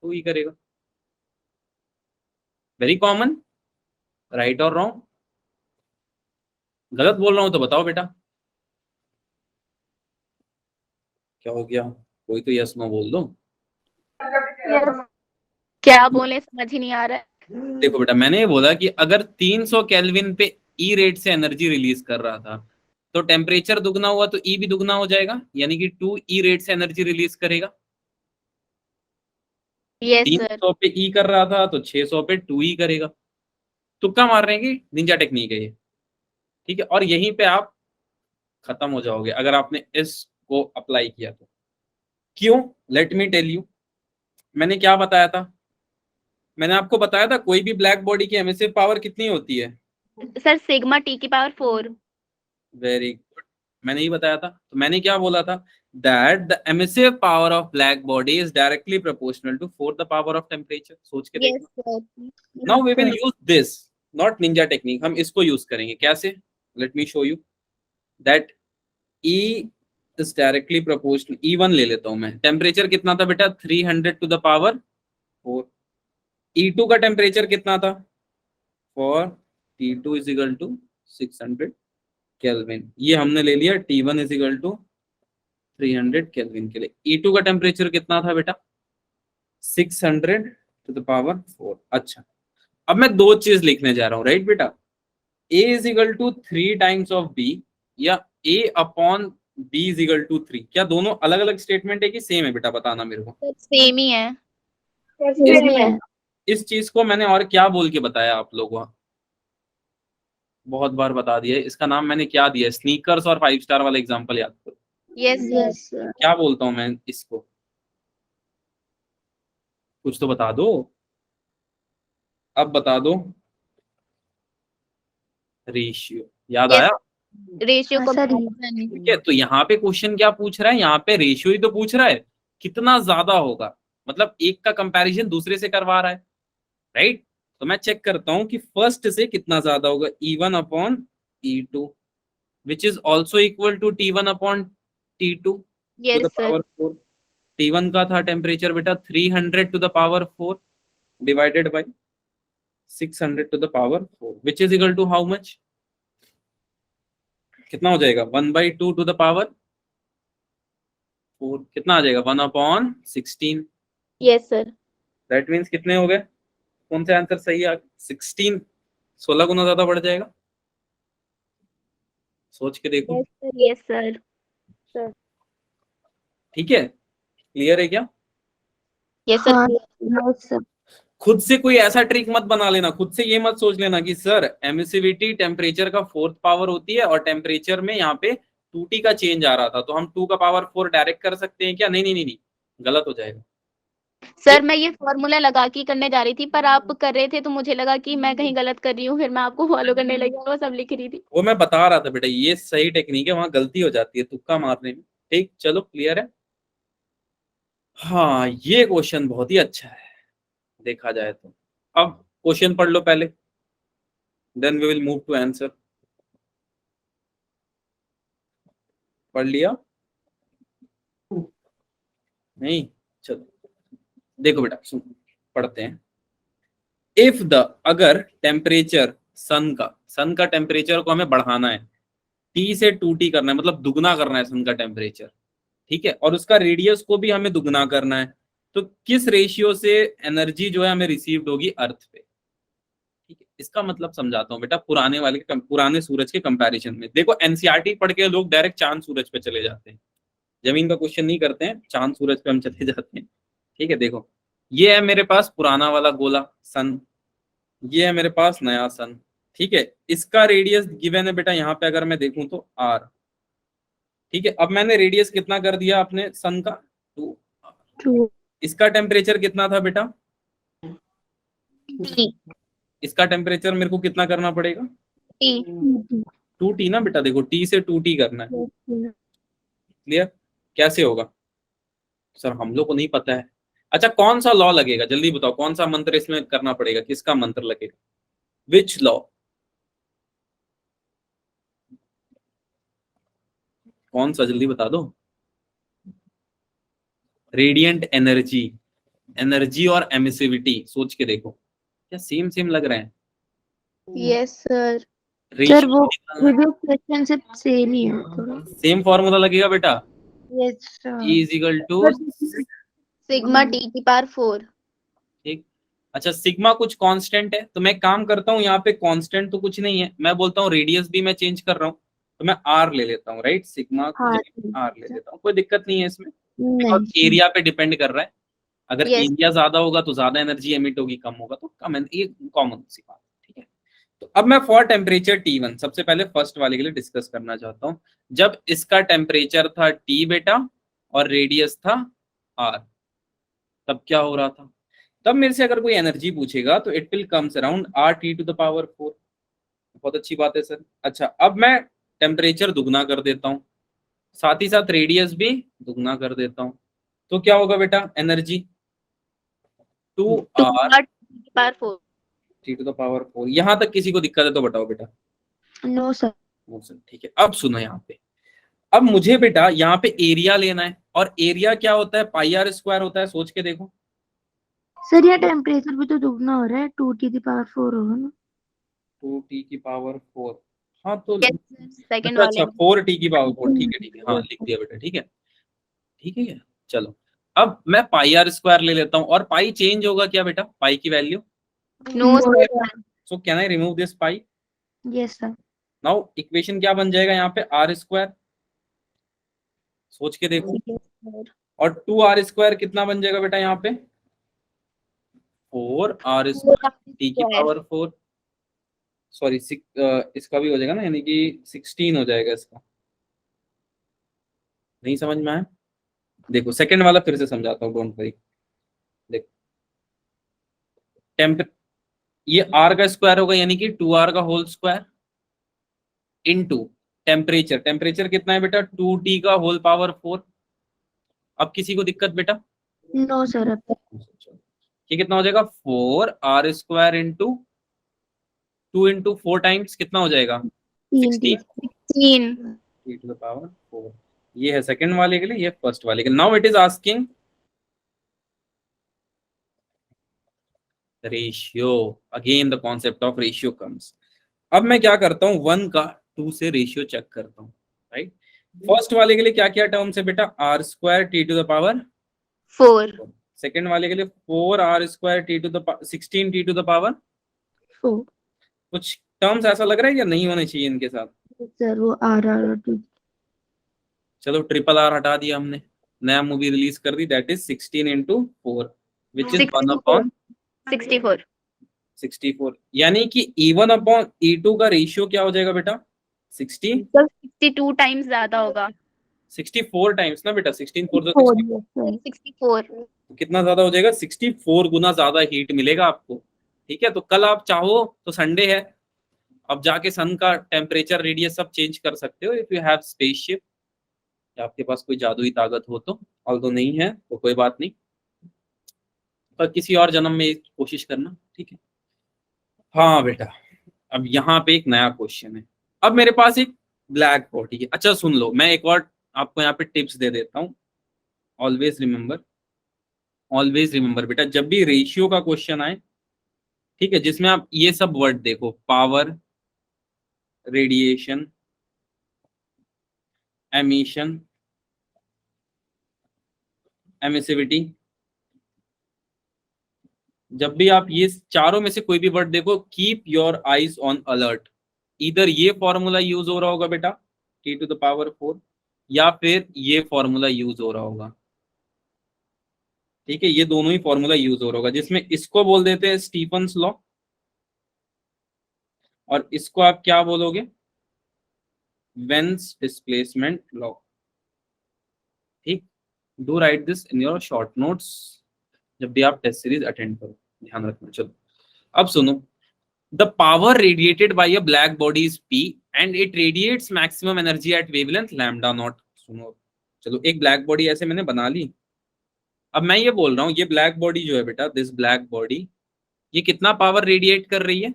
2 ई करेगा। वेरी कॉमन, राइट और रॉन्ग? गलत बोल रहा हूं तो बताओ बेटा, क्या हो गया, कोई तो यस नो बोल दो। क्या बोले समझ ही नहीं आ रहा है। देखो बेटा, मैंने ये बोला कि अगर 300 केल्विन पे ई रेट से एनर्जी रिलीज कर रहा था, तो टेम्परेचर दुगना हुआ तो ई भी दुगना हो जाएगा, यानी कि 2 ई रेट से एनर्जी रिलीज करेगा। Yes sir. 300 पे ई कर रहा था तो 600 पे 2 ई करेगा। तुक्का मार रहे हैं, निंजा टेक्निक है ये। ठीक है, और यहीं पे आप खत्म हो जाओगे अगर आपने इसको अप्लाई किया तो। क्यों, लेट मी टेल यू। मैंने क्या बताया था, मैंने आपको बताया था कोई भी ब्लैक बॉडी की एमिसिव पावर कितनी होती है सर सिग्मा टी की पावर 4। वेरी गुड, मैंने ही बताया था। तो मैंने क्या बोला था, that the emissive power of black body is directly proportional to 4 the power of temperature. सोच के यस देखो। Sir. Now we will use this, not ninja technique, हम इसको यूज करेंगे। कैसे, let me show you that E is directly proportional, E1 ले लेता हूं मैं। टेम्परेचर कितना था बेटा, 300 टू द पावर 4। E2 का टेम्परेचर कितना था, for T2 is equal to 600 kelvin. ये हमने ले लिया T1 is equal to 300 kelvin के लिए। E2 का टेम्परेचर कितना था बेटा, 600 टू द पावर 4। अच्छा, अब मैं दो चीज लिखने जा रहा हूं, राइट बेटा, A is equal to 3 times of B, या A upon B is equal to 3। क्या दोनों अलग अलग स्टेटमेंट है कि सेम है बेटा, बताना मेरे को। सेम ही है। सेम ही है। इस चीज को मैंने और क्या बोल के बताया आप लोगों को, बहुत बार बता दिया है। इसका नाम मैंने क्या दिया, स्नीकर्स और 5 स्टार वाला एग्जांपल याद करो। Yes sir. Yes sir. क्या बोलता हूं मैं इसको, कुछ तो बता दो, अब बता दो। रेशियो, याद Yes. आया? रेशियो हाँ, को सर। ठीक है, तो यहाँ पे क्वेश्चन क्या पूछ रहा है, यहाँ पे रेशियो ही तो पूछ रहा है, कितना ज्यादा होगा, मतलब एक का कंपैरिजन दूसरे से करवा रहा है। राइट, तो मैं चेक करता हूं कि फर्स्ट से कितना ज्यादा होगा, E1 upon E2 which is also equal to T1 upon T2 to yes the sir. Power 4। T1 का था टेम्परेचर बेटा 300 to the power 4 divided by 600 to the power 4 which is equal to how much, कितना हो जाएगा, 1/2 टू द पावर 4, कितना आ जाएगा, 1 upon 16। Yes sir. That means कितने हो गए, कौन सा आंसर सही है, 16, 16 गुना ज्यादा बढ़ जाएगा। सोच के देखो। Yes sir. ठीक है, क्लियर है क्या? यस हाँ, सर। Yes sir. खुद से कोई ऐसा ट्रिक मत बना लेना, खुद से ये मत सोच लेना कि सर एमिसिविटी टेम्परेचर का 4th पावर होती है और टेम्परेचर में यहाँ पे 2T का चेंज आ रहा था, तो हम 2 का पावर 4 डायरेक्ट कर सकते हैं क्या, नहीं नहीं नहीं नहीं, गलत हो जाएगा। सर मैं ये फॉर्मूला लगा के करने जा रही थी, पर आप कर रहे थे तो मुझे लगा कि मैं कहीं गलत कर रही हूँ, फिर मैं आपको फॉलो करने लगी और वो सब लिख रही थी। वो मैं बता रहा था बेटा, ये सही टेक्निक है, वहां गलती हो जाती है तुक्का मारने में। ठीक, चलो क्लियर है। हाँ, ये क्वेश्चन बहुत ही अच्छा है देखा जाए तो। अब क्वेश्चन पढ़ लो पहले, then we will move to answer. पढ़ लिया नहीं, चलो देखो बेटा, सुन पढ़ते हैं। इफ द, अगर टेम्परेचर सन का टेम्परेचर को हमें बढ़ाना है, T से 2T करना है, मतलब दुगना करना है सन का टेम्परेचर, ठीक है, और उसका रेडियस को भी हमें दुगना करना है, तो किस रेशियो से एनर्जी जो है हमें रिसीव्ड होगी अर्थ पे। ठीक है, इसका मतलब समझाता हूँ बेटा, पुराने सूरज के कंपैरिजन में। देखो एनसीईआरटी पढ़ के लोग डायरेक्ट चांद सूरज पे चले जाते हैं, जमीन का क्वेश्चन नहीं करते हैं, चांद सूरज पे हम चले जाते हैं। ठीक है, देखो ये है मेरे पास पुराना वाला गोला सन, ये है मेरे पास नया सन, ठीक है। इसका रेडियस गिवन है बेटा, यहाँ पे अगर मैं देखूं तो आर, ठीक है। अब मैंने रेडियस कितना कर दिया अपने सन का, 2। टू इसका टेम्परेचर कितना था बेटा, टी इसका टेम्परेचर मेरे को कितना करना पड़ेगा, टी 2T ना बेटा, देखो T से 2T करना है, क्लियर। कैसे होगा सर, हम लोग को नहीं पता है। अच्छा कौन सा लॉ लगेगा, जल्दी बताओ, कौन सा मंत्र इसमें करना पड़ेगा, किसका मंत्र लगेगा, विच लॉ, कौन सा, जल्दी बता दो। रेडियंट एनर्जी, एनर्जी और एमिसिविटी, सोच के देखो क्या सेम सेम लग रहे हैं। Yes sir. सर वो प्रीवियस क्वेश्चन से सेम ही है थोड़ा। सेम फॉर्मूला लगेगा बेटा, yes E is equal to, sigma T की पावर 4। ठीक। अच्छा सिग्मा कुछ कांस्टेंट है, तो मैं काम करता हूँ यहाँ पे, कांस्टेंट तो कुछ नहीं है, मैं बोलता हूँ रेडियस भी मैं चेंज कर रहा हूँ, तो मैं आर ले लेता हूँ, राइट, सिग्मा हाँ आर ले लेता हूँ, कोई दिक्कत नहीं है इसमें। नहीं एरिया पे डिपेंड कर रहा है, अगर Yes. एरिया ज्यादा होगा तो ज्यादा एनर्जी एमिट होगी, कम होगा तो कम, ये कॉमन सी बात, ठीक है। तो अब मैं फॉर टेम्परेचर T1 सबसे पहले फर्स्ट वाले के लिए डिस्कस करना चाहता हूँ। जब इसका टेम्परेचर था T बेटा और रेडियस था R, तब क्या हो रहा था, तब मेरे से अगर कोई एनर्जी पूछेगा तो it will comes around RT⁴। बहुत अच्छी बात है सर। अच्छा अब मैं टेम्परेचर दुगना कर देता हूँ, साथ ही साथ रेडियस भी दुगना कर देता हूँ, तो क्या होगा बेटा, एनर्जी 2R पावर 4। T⁴। यहां तक किसी को दिक्कत है तो बताओ बेटा। No sir. वो सर ठीक है। अब सुनो यहाँ पे, अब मुझे बेटा यहाँ पे एरिया लेना है, और एरिया क्या होता है, πr² होता है, सोच के देखो। सर ये टेम्परेचर भी तो दुगना हो रहा है, 2T⁴ होगा ना। 2T⁴ हाँ तो सेकंड अच्छा वाले अच्छा 4T⁴ ठीक है हाँ लिख दिया बेटा, ठीक है ठीक है। चलो अब मैं πr² ले लेता हूँ, और पाई चेंज होगा क्या बेटा, पाई की value, no sir. So can I remove this pi. Yes sir. Now equation क्या बन जाएगा यहाँ पे, R², सोच के देखो, और 2R² कितना बन जाएगा बेटा यहाँ पे, 4R² T⁴, सॉरी इसका भी हो जाएगा ना, यानी कि 16 हो जाएगा इसका, नहीं समझ में आया, देखो सेकंड वाला फिर से समझाता हूँ, डोंट वरी। देखो टेम्प ये R का स्क्वायर होगा, यानी कि 2R का whole square into temperature, temperature कितना है बेटा, 2T का होल पावर 4। अब किसी को दिक्कत बेटा, नो सर। अब ये कितना हो जाएगा, 4R² इंटू 2 इंटू 4 टाइम्स कितना हो जाएगा, 16 तीन। T⁴। ये है सेकंड वाले के लिए, ये फर्स्ट वाले के लिए। Now it is asking ratio, again the concept of ratio comes. अब मैं क्या करता हूँ, 1 का 2 से रेशियो चेक करता हूँ, राइट। फर्स्ट वाले के लिए क्या क्या टर्म्स है बेटा, R² T⁴ 4। सेकंड वाले के लिए 4R² 16 T⁴। 4 कुछ टर्म्स ऐसा लग रहा है या नहीं होने चाहिए इनके साथ, सर वो RR चलो R हटा दिया हमने, नया मूवी रिलीज कर दी, that is 16 into 4 which is 1/64। 64। यानी कि E1/E2 का रेशियो क्या हो जाएगा बेटा, 60 62 टाइम्स ज्यादा होगा। 64 टाइम्स ना बेटा, 16 4 तो 60, 64। कितना ज्यादा हो जाएगा, 64 गुना ज्यादा हीट मिलेगा आपको, ठीक है। तो कल आप चाहो तो संडे है, अब जाके सन का टेम्परेचर रेडियस सब चेंज कर सकते हो, इफ यू हैव स्पेसशिप, या आपके पास कोई जादुई ताकत हो तो, ऑल्दो नहीं है तो कोई बात नहीं, पर किसी और जन्म में कोशिश करना, ठीक है। हाँ बेटा अब यहाँ पे एक नया क्वेश्चन है, अब मेरे पास एक ब्लैक बॉडी है। अच्छा सुन लो, मैं एक और आपको यहाँ पे टिप्स दे देता हूँ, ऑलवेज रिमेंबर बेटा, जब भी रेशियो का क्वेश्चन आए, ठीक है, जिसमें आप ये सब वर्ड देखो, पावर, रेडिएशन, एमिशन, एमिसिविटी, जब भी आप ये चारों में से कोई भी वर्ड देखो, keep your eyes on alert, इधर ये फॉर्मूला यूज हो रहा होगा बेटा T⁴, या फिर ये फॉर्मूला यूज हो रहा होगा, ठीक है, ये दोनों ही फॉर्मूला यूज हो रहा होगा, जिसमें इसको बोल देते हैं स्टीफन्स लॉ, और इसको आप क्या बोलोगे? Wien's displacement law. ठीक, do write this in your short notes जब भी आप टेस्ट सीरीज अटेंड करो, ध्यान रखना। चलो अब सुनो, the power radiated by a black body is P and it radiates maximum energy at wavelength lambda not. सुनो, चलो एक ब्लैक बॉडी ऐसे मैंने बना ली। अब मैं ये बोल रहा हूँ, ये ब्लैक बॉडी जो है बेटा, दिस ब्लैक बॉडी, ये कितना पावर रेडिएट कर रही है?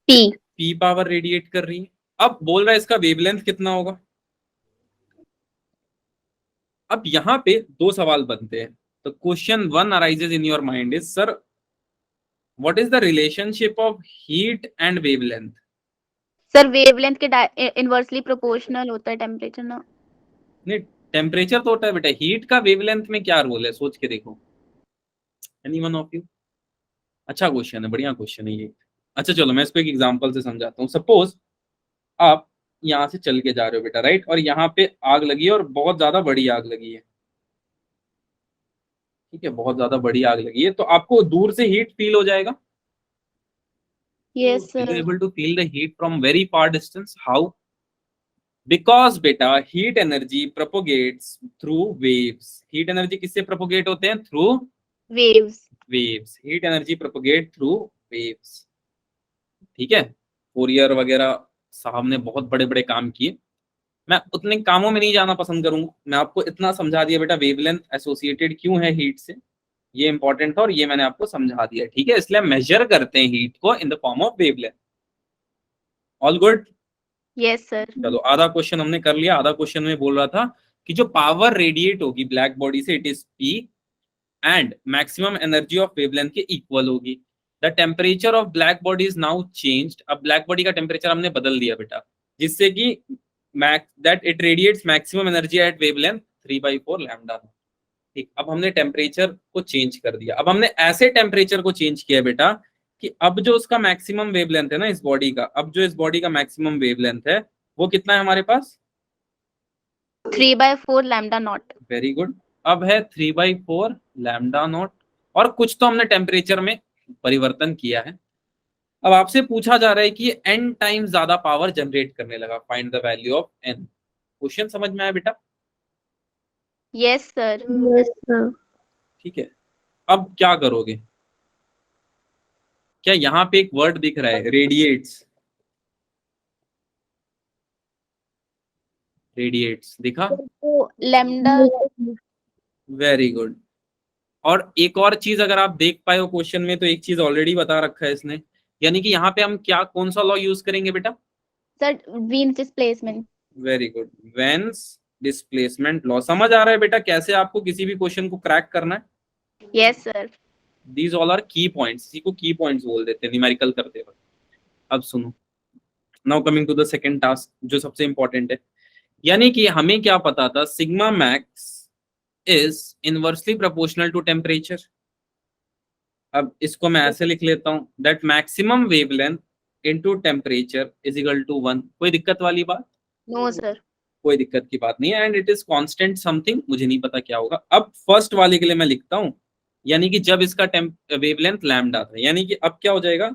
P P पावर रेडिएट कर रही है। अब बोल रहा है इसका वेवलेंथ कितना होगा। अब यहाँ पे दो सवाल बनते हैं। तो question one arises in your mind is, sir what is the relationship of heat and wavelength? Sir wavelength के इनवर्सली प्रोपोर्शनल होता है टेम्परेचर ना। नहीं, टेम्परेचर तो होता है बेटा, हीट का वेवलेंथ में क्या रोल है, सोच के देखो। Anyone of you? अच्छा क्वेश्चन है, बढ़िया क्वेश्चन है ये। अच्छा चलो मैं इसको एक एग्जांपल से समझाता हूँ। सपोज आप यहाँ से चल के जा रहे हो बेटा, राइट, और यहाँ पे आग लगी है और बहुत ज्यादा बड़ी आग लगी है। ठीक है, बहुत ज्यादा बड़ी आग लगी है, तो आपको दूर से हीट फील हो जाएगा। Yes Will you sir. able to feel the heat from very far distance? How? Because बेटा heat energy propagates through waves. Heat energy किससे propagate होते हैं? Through waves. waves. Heat energy propagate through waves. ठीक है, फोरियर वगैरह साहब ने बहुत बड़े बड़े काम किए। मैं उतने कामों में नहीं जाना पसंद करूंगा, मैं आपको इतना समझा दिया बेटा वेवलेंथ एसोसिएटेड क्यों है हीट से, ये इंपॉर्टेंट था और ये मैंने आपको समझा दिया। ठीक है, इसलिए मेजर करते हैं हीट को in the form of wavelength. All good? Yes sir. चलो आधा क्वेश्चन हमने कर लिया। आधा क्वेश्चन में बोल रहा था कि जो पावर रेडिएट होगी ब्लैक बॉडी से, it is P and maximum energy of wavelength के इक्वल होगी। The temperature of black body is now changed. अब ब्लैक बॉडी का टेम्परेचर हमने बदल दिया बेटा, जिससे कि that it radiates maximum energy at wavelength 3/4 lambda. ठीक, अब हमने टेम्परेचर को चेंज कर दिया। अब हमने ऐसे टेम्परेचर को चेंज किया बेटा कि अब जो उसका मैक्सिमम वेवलेंथ है ना इस बॉडी का, अब जो इस बॉडी का मैक्सिमम वेवलेंथ है वो कितना है हमारे पास? 3/4 लैम्डा नॉट। Very good. अब है 3/4 लैम्डा नॉट, और कुछ तो हमने टेम्परेचर में परिवर्तन किया है। अब आपसे पूछा जा रहा है कि ये n टाइम्स ज्यादा पावर जनरेट करने लगा, find the value of n। Question समझ में आया बेटा? Yes sir. Yes sir. ठीक है, अब क्या करोगे? क्या यहाँ पे एक वर्ड दिख रहा है, रेडिएट्स? रेडिएट्स दिखा? तो लैम्डा। Very good. और एक और चीज अगर आप देख पाए हो क्वेश्चन में, तो एक चीज ऑलरेडी बता रखा है इसने, यानी कि यहाँ पे हम क्या, कौन सा लॉ यूज करेंगे बेटा? Sir Wien's displacement. Very good, veins displacement law. समझ आ रहा है बेटा कैसे आपको किसी भी क्वेश्चन को क्रैक करना है? Yes sir. These all are key points. इसी को की पॉइंट्स बोल देते हैं न्यूमेरिकल करते वक्त। अब सुनो, now coming to the second task जो सबसे इंपॉर्टेंट है, यानी कि हमें क्या पता था, sigma max is inversely proportional to temperature. अब इसको मैं ऐसे लिख लेता हूं, that maximum wavelength into temperature is equal to 1। कोई दिक्कत वाली बात? No sir. कोई दिक्कत की बात नहीं है। And it is constant something, मुझे नहीं पता क्या होगा। अब फर्स्ट वाले के लिए मैं लिखता हूं, यानी कि जब इसका वेवलेंथ लैम्डा था, यानी कि अब क्या हो जाएगा,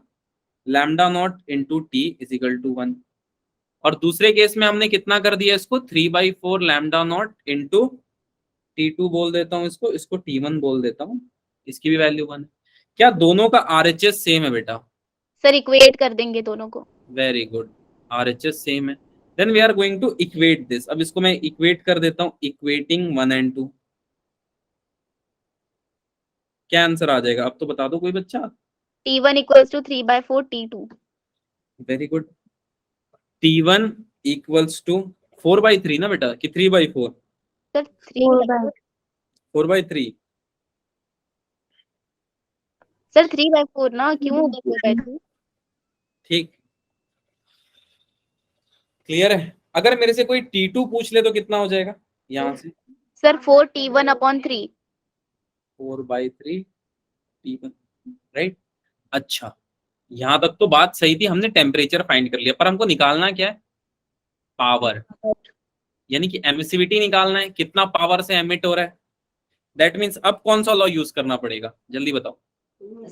lambda not into T is equal to 1। और दूसरे केस में हमने कितना कर दिया इसको, 3/4 लैम्डा नॉट इंटू T2 बोल देता हूँ इसको, इसको T1 बोल देता हूँ, इसकी भी वैल्यू 1 है। क्या दोनों का RHS सेम है बेटा? सर इक्वेट कर देंगे दोनों को। वेरी गुड, RHS सेम है। Then we are going to equate this. अब इसको मैं इक्वेट कर देता हूँ, इक्वेटिंग 1 and 2। क्या आंसर आ जाएगा अब तो बता दो कोई बच्चा। T1 equals to 3/4 T2। Very good. T1 equals to 4/3 ना बेटा, कि 3/4? सर 4/3। सर 3/4 ना, क्यों होगा 4/3? ठीक, क्लियर है। अगर मेरे से कोई T2 पूछ ले तो कितना हो जाएगा यहाँ से? Sir 4 T1/3। 4/3 T1, right. अच्छा, यहां तक तो बात सही थी, हमने टेम्परेचर फाइंड कर लिया, पर हमको निकालना क्या है, पावर, यानी कि एमिसिविटी निकालना है, कितना पावर से एमिट हो रहा है। दैट मीन्स अब कौन सा लॉ यूज करना पड़ेगा, जल्दी बताओ।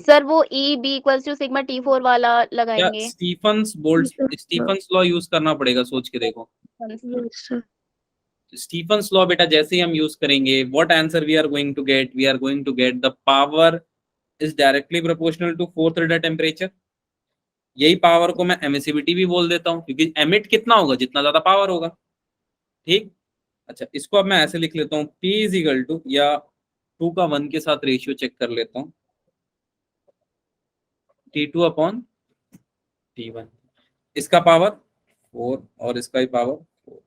सर वो E B equals to sigma T4 वाला क्या लगाएंगे। स्टीफन्स लॉ यूज करना पड़ेगा, सोच के देखो। Yes sir. स्टीफन्स लॉ बेटा जैसे ही हम यूज करेंगे, what answer we are going to get, we are going to get the power is directly proportional to fourth order temperature. यही पावर को मैं एमिसिविटी भी बोल देता हूँ, क्योंकि एमिट कितना होगा जितना ज्यादा पावर होगा। ठीक। अच्छा, इसको अब मैं ऐसे लिख लेता हूँ, P इज इक्वल टू, या 2 का 1 के साथ रेशियो चेक कर लेता हूँ, T2 अपॉन T1। इसका पावर 4 और इसका भी पावर 4।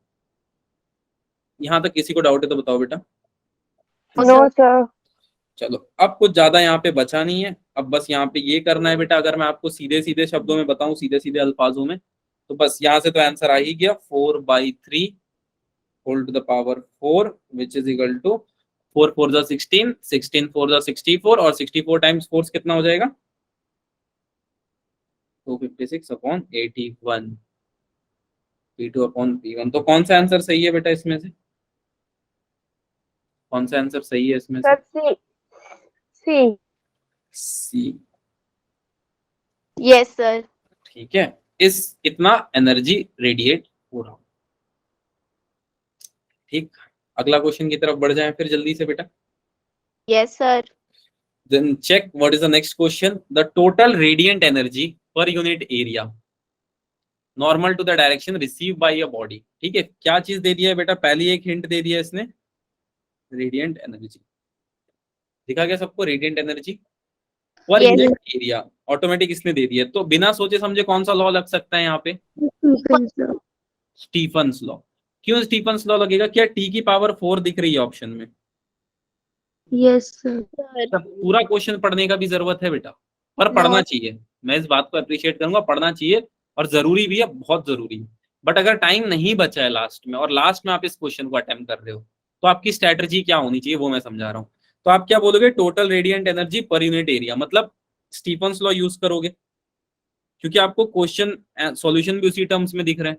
यहाँ तक किसी को डाउट है तो बताओ बेटा। No sir. चलो, अब कुछ ज्यादा यहाँ पे बचा नहीं है, अब बस यहाँ पे ये करना है बेटा। अगर मैं आपको सीधे सीधे शब्दों में बताऊं, सीधे सीधे अल्फाजों में, तो बस यहाँ से तो आंसर आ ही गया, 4/3 whole to the power 4 which is equal to 4 4 जा 16, 16 4 जा 64, और 64 टाइम्स 4 कितना हो जाएगा, 256 अपॉन 81, P2 अपॉन P1। तो कौन सा आंसर सही है बेटा इसमें से, कौन सा आंसर सही है इसमें से? Sir C. C. C. Yes sir. ठीक है, इस इतना एनर्जी रेडिएट हो रहा। ठीक, अगला क्वेश्चन की तरफ बढ़ जाएं फिर जल्दी से बेटा। Yes sir. Then check what is the next question. The total radiant energy per unit area normal to the direction received by a body. ठीक है, क्या चीज दे दिया है बेटा, पहली एक हिंट दे दिया है इसने, रेडिएंट एनर्जी। दिखा गया सबको रेडिएंट एनर्जी पर Yes. यूनिट एरिया, ऑटोमेटिक इसने दे दिया है। तो बिना सोचे समझे कौन सा लॉ लग सकता है यहाँ पे, स्टीफन्स लॉ। क्यों स्टीफन्स लॉ लगेगा, क्या टी की पावर 4 दिख रही है ऑप्शन में? Yes sir. तब पूरा क्वेश्चन पढ़ने का भी जरूरत है बेटा, पर पढ़ना चाहिए। मैं इस बात को अप्रिशिएट करूंगा, पढ़ना चाहिए और जरूरी भी है, बहुत जरूरी है। बट अगर टाइम नहीं बचा है लास्ट में, और लास्ट में आप इस क्वेश्चन को अटेम्प्ट कर रहे हो, तो आपकी स्ट्रेटजी क्या होनी चाहिए वो मैं समझा रहा हूँ। तो आप क्या बोलोगे, total radiant energy per unit area, मतलब स्टीफन्स लॉ यूज करोगे, क्योंकि आपको क्वेश्चन सॉल्यूशन भी उसी टर्म्स में दिख रहे हैं।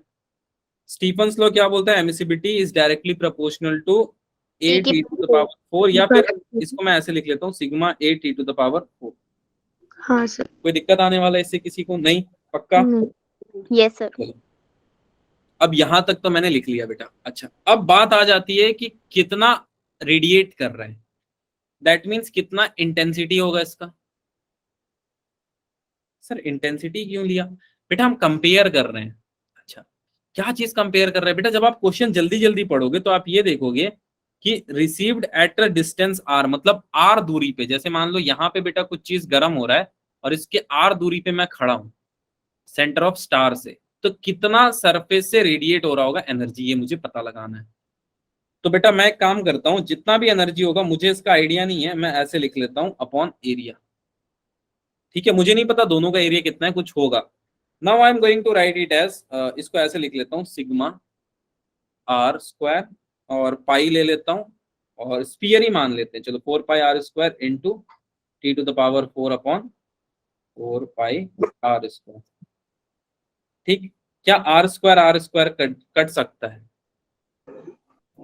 स्टीफन्स लॉ क्या बोलता है, emissivity is directly proportional to A T to the power 4, या फिर इसको मैं ऐसे लिख लेता हूँ, sigma A T to the power 4। हाँ सर। कोई दिक्कत आने वाला है इससे किसी को? नहीं, पक्का? Yes sir. चलो, अब यहां तक तो मैंने लिख लिया बेटा। अच्छा, अब बात आ जाती है कि कितना रेडिएट कर रहा है, दैट मीन्स कितना इंटेंसिटी होगा इसका। सर इंटेंसिटी क्यों लिया बेटा, हम कंपेयर कर रहे हैं। अच्छा, क्या चीज कंपेयर कर रहे हैं बेटा, जब आप क्वेश्चन जल्दी जल्दी पढ़ोगे तो आप ये देखोगे कि received at a distance R, मतलब आर दूरी पे। जैसे मान लो यहाँ पे बेटा कुछ चीज गर्म हो रहा है और इसके आर दूरी पे मैं खड़ा हूं सेंटर ऑफ स्टार से, तो कितना सरफेस से रेडिएट हो रहा होगा एनर्जी, ये मुझे पता लगाना है। तो बेटा मैं एक काम करता हूं, जितना भी एनर्जी होगा, मुझे इसका आइडिया नहीं है, मैं ऐसे लिख लेता हूं, अपॉन एरिया। ठीक है, मुझे नहीं पता दोनों का एरिया कितना है, कुछ होगा। Now I am going to write it as, इसको ऐसे लिख लेता हूँ, सिग्मा आर स्क्वायर, और पाई ले लेता हूँ, और स्पीयर ही मान लेते हैं, चलो 4πr² into T to the power 4 upon 4πr²। ठीक, क्या r² कट सकता है?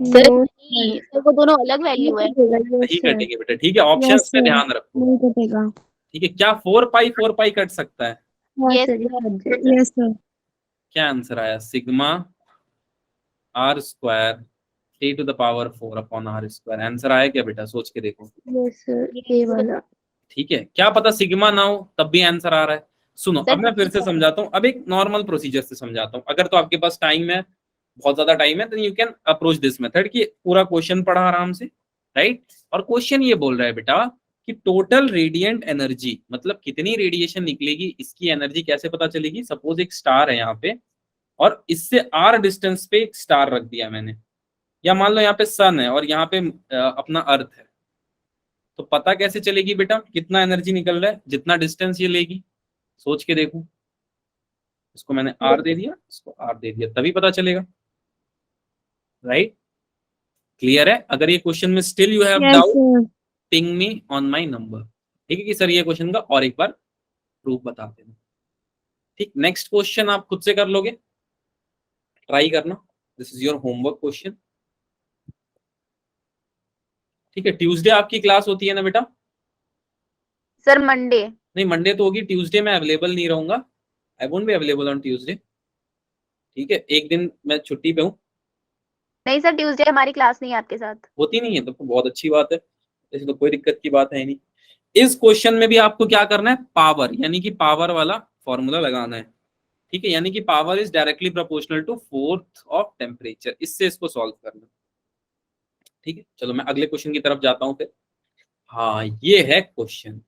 सर नहीं, सर वो दोनों अलग वैल्यू है। नहीं कटेंगे बेटा, ठीक है, ऑप्शंस पे ध्यान रखो। नहीं कटेगा। ठीक है, क्या 4π कट सकता है? Yes yes sir. क्या आंसर आया, sigma r² T to the power 4 upon r²। Answer आया क्या बेटा, सोच के देखो। यस सर, ये वाला। ठीक है, क्या पता सिग्मा ना हो तब भी आंसर आ रहा है। सुनो, अब मैं फिर से समझाता हूँ, अब एक नॉर्मल प्रोसीजर से समझाता हूँ। अगर तो आपके पास टाइम है, बहुत ज्यादा टाइम है, तो you can approach this method कि पूरा क्वेश्चन पढ़ा आराम से, राइट। और क्वेश्चन ये बोल रहा है बेटा कि टोटल रेडिएंट एनर्जी, मतलब कितनी रेडिएशन निकलेगी, इसकी एनर्जी कैसे पता चलेगी। सपोज एक स्टार है यहाँ पे, और इससे आर डिस्टेंस पे एक स्टार रख दिया मैंने, या मान लो यहाँ पे सन है और यहाँ पे अपना अर्थ है, तो पता कैसे चलेगी बेटा कितना एनर्जी निकल रहा है, जितना डिस्टेंस ये लेगी। सोच के देखो, इसको मैंने आर दे दिया, इसको आर दे दिया, तभी पता चलेगा, राइट। क्लियर है? अगर ये क्वेश्चन में still you have doubt, ping me on my number. ठीक है कि सर ये क्वेश्चन का और एक बार प्रूफ बता देना। ठीक, नेक्स्ट क्वेश्चन आप खुद से कर लोगे, ट्राई करना, this is your homework question. ठीक है, ट्यूसडे आपकी क्लास होती है ना बेटा? Sir Monday. नहीं मंडे तो होगी, ट्यूसडे मैं अवेलेबल नहीं रहूंगा, I won't be available on Tuesday. ठीक है, एक दिन मैं छुट्टी पे हूँ। नहीं सर, ट्यूसडे हमारी क्लास नहीं है आपके साथ। होती नहीं है तो बहुत अच्छी बात है, ऐसे तो कोई दिक्कत की बात है नहीं। इस क्वेश्चन में भी आपको क्या करना है, पावर यानी कि पावर वाला फॉर्मूला लगाना है। ठीक है, यानी कि power is directly proportional to fourth of temperature, इससे इसको सॉल्व करना। ठीक है, चलो मैं अगले क्वेश्चन की तरफ जाता हूं फिर। हाँ, ये है क्वेश्चन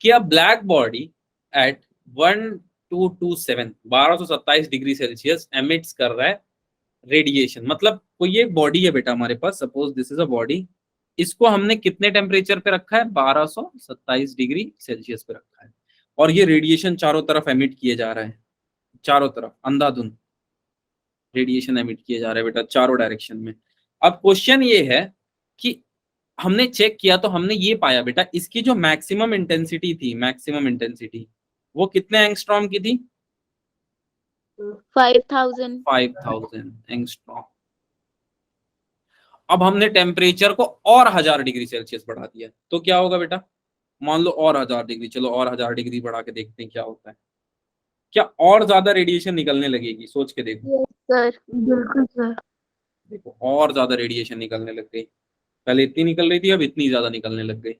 कि a black body at 1227 degree Celsius emits कर रहा है रेडिएशन। मतलब कोई एक बॉडी है बेटा हमारे पास, suppose this is a body, इसको हमने कितने टेम्परेचर पे रखा है, 1227 डिग्री सेल्सियस पे रखा है, और ये रेडिएशन चारों तरफ एमिट किए जा रहा है, चारों तरफ अंधाधुंध रेडिएशन एमिट किए जा रहे हैं बेटा, चारों डायरेक्शन में। अब क्वेश्चन ये है कि हमने चेक किया तो हमने ये पाया बेटा, इसकी जो मैक्सिमम इंटेंसिटी थी, मैक्सिमम इंटेंसिटी वो कितने एंगस्ट्रॉम की थी, 5000। 5000 एंगस्ट्रॉम। अब हमने टेम्परेचर को और 1000 डिग्री सेल्सियस बढ़ा दिया, तो क्या होगा बेटा, मान लो और 1000 डिग्री, चलो और 1000 डिग्री बढ़ा के देखते हैं क्या होता है। क्या और ज्यादा रेडिएशन निकलने लगेगी, सोच के देखो। Yes sir. बिल्कुल सर। देखो और ज्यादा रेडिएशन निकलने लग गई, पहले इतनी निकल रही थी, अब इतनी ज्यादा निकलने लग गई।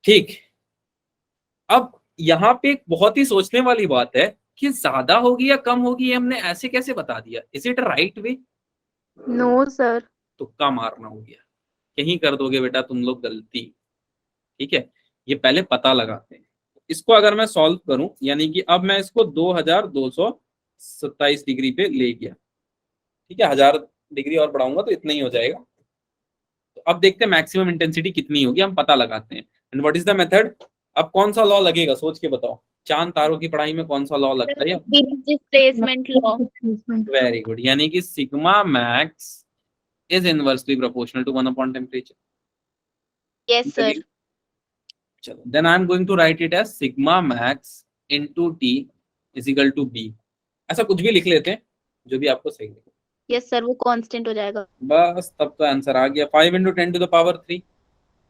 ठीक, अब यहाँ पे एक बहुत ही सोचने वाली बात है कि ज्यादा होगी या कम होगी, ये हमने ऐसे कैसे बता दिया, is it right way. No sir. तुक्का मारना हो गया, कहीं कर दोगे बेटा तुम लोग गलती। ठीक है, ये पहले पता लगाते हैं। इसको अगर मैं सॉल्व करूं, यानी कि अब मैं इसको 2227 डिग्री पे ले गया। ठीक है, 1000 डिग्री और बढ़ाऊंगा तो इतना ही हो जाएगा। तो अब देखते हैं मैक्सिमम इंटेंसिटी कितनी होगी, हम पता लगाते हैं। And what is the method, अब कौन सा लॉ लगेगा सोच के बताओ, चांद तारों की पढ़ाई में कौन सा लॉ लगता है। Displacement law. वेरी गुड, यानी कि sigma max is inversely proportional to 1 upon temperature. Yes sir. चलो, then I am going to write it as sigma max into T is equal to B. ऐसा कुछ भी लिख लेते हैं जो भी आपको सही लगे। यस सर, वो कांस्टेंट हो जाएगा। बस तब तो आंसर आ गया, 5 × 10⁻³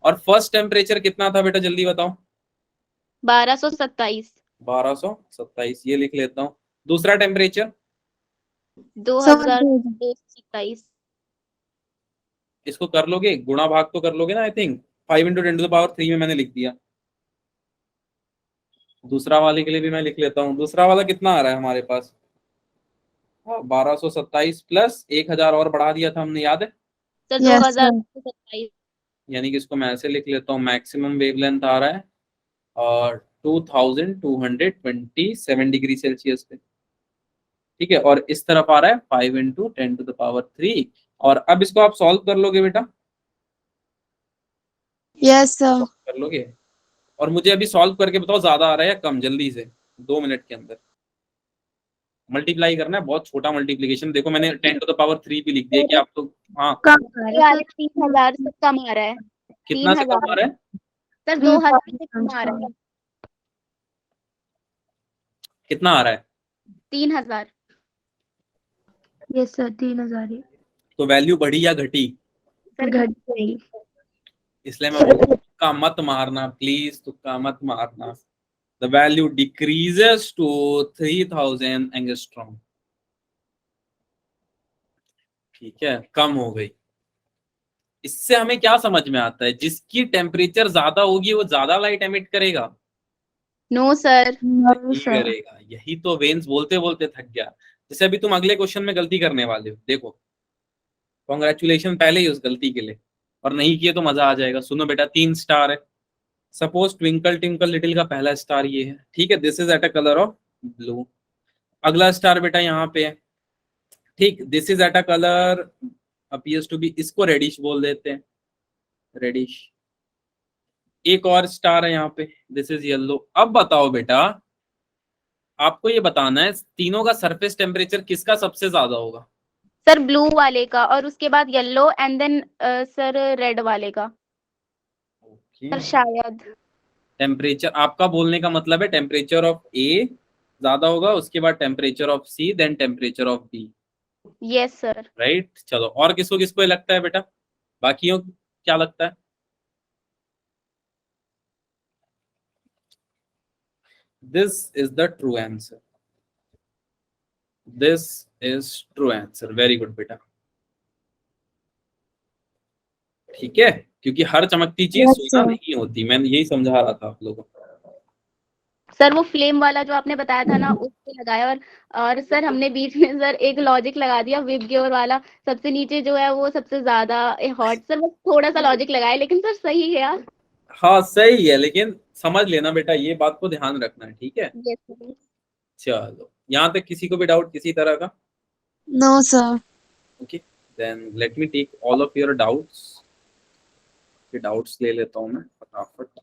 और फर्स्ट टेम्परेचर कितना था बेटा जल्दी बताओ। 1227। 1227, ये लिख लेता हूँ। दूसरा टेम्परेचर 2227। इसको कर लोगे, गुणा भाग तो कर लोगे ना, आई थिंक 5 × 10⁻³ में मैंने लिख दिया। दूसरा वाले के लिए भी मैं लिख लेता हूँ, दूसरा वाला कितना आ रहा है हमारे पास, 1227 प्लस 1000 और बढ़ा दिया था हमने, याद है। Sir Yes, 2027। यानी कि इसको मैं ऐसे लिख लेता हूँ, मैक्सिमम वेवलेंथ आ रहा है और 2227 डिग्री सेल्सियस पे। ठीक है, और इस तरफ आ रहा है 5 × 10⁻³ और अब इसको आप सॉल्व कर लोगे बेटा, यस सर। कर लोगे। और मुझे अभी सॉल्व करके बताओ ज्यादा आ रहा है या कम, जल्दी से 2 मिनट के अंदर। मल्टीप्लाई करना है, बहुत छोटा मल्टीप्लीकेशन। देखो मैंने 10⁻³ भी लिख दिया कि आप तो, हाँ कम आ रहा है सर। 3000 से कम आ रहा है। कितना से कम आ रहा है, सर 2000 से कम आ रहा है। कितना आ रहा है, 3000। यस सर, 3000 ही। तो वैल्यू बढ़ी या घटी, सर घट गई। इसलिए मैं बोलूं तुक्का मत मारना प्लीज, तुक्का मत मारना। The value decreases to 3000 angstrom. ठीक है, कम हो गई। इससे हमें क्या समझ में आता है, जिसकी टेम्परेचर ज्यादा होगी वो ज्यादा लाइट एमिट करेगा, नो सर। नहीं नहीं सर। करेगा। यही तो वेन्स बोलते बोलते थक गया। जैसे अभी तुम अगले क्वेश्चन में गलती करने वाले हो, देखो कॉन्ग्रेचुलेशन पहले ही उस गलती के लिए, और नहीं किए तो मजा आ जाएगा। सुनो बेटा, 3 स्टार है, सपोज ट्विंकल ट्विंकल लिटिल का पहला स्टार ये है। ठीक है, this is at a colour of blue. अगला स्टार बेटा यहाँ पे है। ठीक, this is at a colour appears to be, इसको रेडिश बोल देते हैं, रेडिश। एक और स्टार है यहाँ पे, दिस इज येलो। अब बताओ बेटा, आपको ये बताना है तीनों का सरफेस टेम्परेचर किसका सबसे ज्यादा होगा। सर ब्लू वाले का, और उसके बाद yellow, and then sir red वाले का। सर शायद। टेम्परेचर आपका बोलने का मतलब है टेम्परेचर ऑफ ए ज्यादा होगा, उसके बाद temperature of C, then temperature of B. Yes sir. Right, चलो और किसको किसको लगता है बेटा, बाकियों क्या लगता है। This is the true answer, this is true answer. Very good बेटा, ठीक है, क्योंकि हर चमकती चीज Yes, सोना sir. नहीं होती, मैं यही समझा रहा था आप लोगों को। सर वो फ्लेम वाला जो आपने बताया था ना उस पे लगाया, और सर हमने बीच में सर एक लॉजिक लगा दिया विब ग्योर वाला, सबसे नीचे जो है वो सबसे ज्यादा हॉट। सर बस थोड़ा सा लॉजिक लगाया, लेकिन सर सही है यार। हाँ सही है, लेकिन समझ लेना बेटा, ये बात को ध्यान रखना है, ठीक है। Yes sir. चलो, यहाँ तक किसी को भी डाउट किसी तरह का? No, sir. Okay, then let me take all of your doubts. Doubts ले लेता हूँ मैं फटाफट।